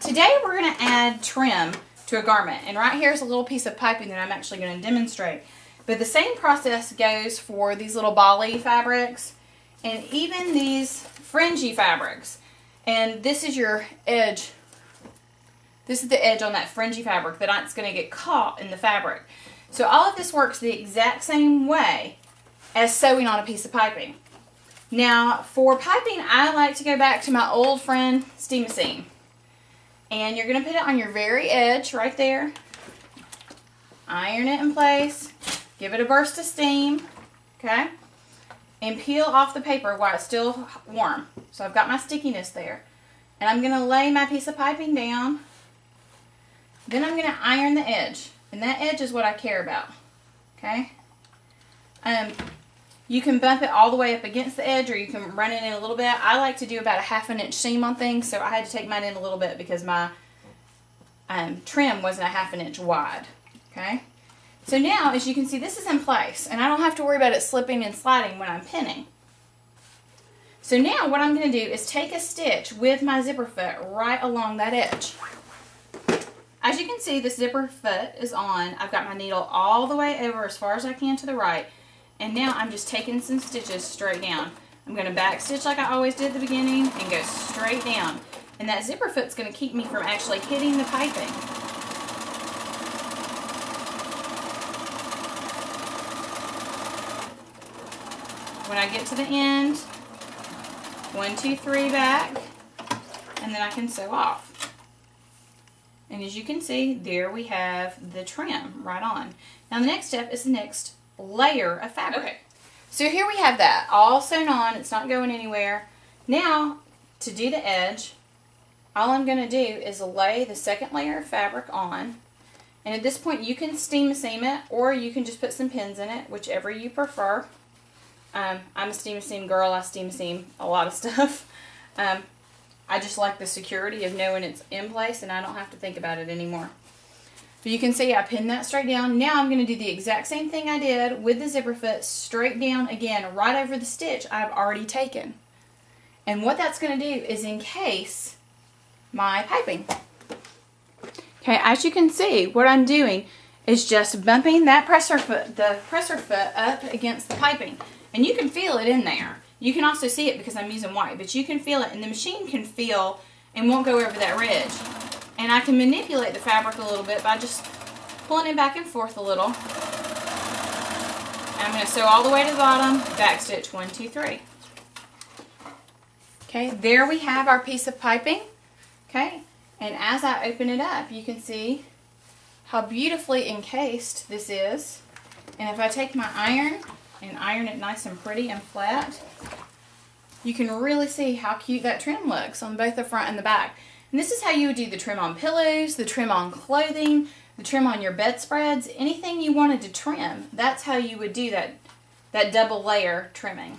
Today we're going to add trim to a garment, and right here is a little piece of piping that I'm actually going to demonstrate. But the same process goes for these little bally fabrics and even these fringy fabrics. And this is your edge. This is the edge on that fringy fabric that's going to get caught in the fabric. So all of this works the exact same way as sewing on a piece of piping. Now, for piping, I like to go back to my old friend, steam seam. And you're going to put it on your very edge right there. Iron it in place. Give it a burst of steam. Okay? And peel off the paper while it's still warm. So I've got my stickiness there. And I'm going to lay my piece of piping down. Then I'm going to iron the edge. And that edge is what I care about. Okay? You can bump it all the way up against the edge, or you can run it in a little bit. I like to do about a 1/2 inch seam on things, so I had to take mine in a little bit because my trim wasn't a 1/2 inch wide. Okay? So now, as you can see, this is in place, and I don't have to worry about it slipping and sliding when I'm pinning. So now what I'm going to do is take a stitch with my zipper foot right along that edge. As you can see, the zipper foot is on. I've got my needle all the way over as far as I can to the right. And now I'm just taking some stitches straight down. I'm going to back stitch like I always did at the beginning and go straight down. And that zipper foot's going to keep me from actually hitting the piping. When I get to the end, 1, 2, 3 back, and then I can sew off. And as you can see, there we have the trim right on. Now the next step is the next layer of fabric. Okay, so here we have that all sewn on. It's not going anywhere. Now, to do the edge, all I'm going to do is lay the second layer of fabric on. And at this point, you can steam seam it, or you can just put some pins in it, whichever you prefer. I'm a steam seam girl. I steam seam a lot of stuff. I just like the security of knowing it's in place and I don't have to think about it anymore. But you can see I pinned that straight down. Now I'm going to do the exact same thing I did with the zipper foot, straight down again, right over the stitch I've already taken. And what that's going to do is encase my piping. Okay, as you can see, what I'm doing is just bumping that the presser foot up against the piping. And you can feel it in there. You can also see it because I'm using white, but you can feel it, and the machine can feel and won't go over that ridge. And I can manipulate the fabric a little bit by just pulling it back and forth a little. And I'm going to sew all the way to the bottom, back stitch 1, 2, 3. Okay, there we have our piece of piping. Okay, and as I open it up, you can see how beautifully encased this is. And if I take my iron and iron it nice and pretty and flat, you can really see how cute that trim looks on both the front and the back. And this is how you would do the trim on pillows, the trim on clothing, the trim on your bedspreads, anything you wanted to trim. That's how you would do that double layer trimming.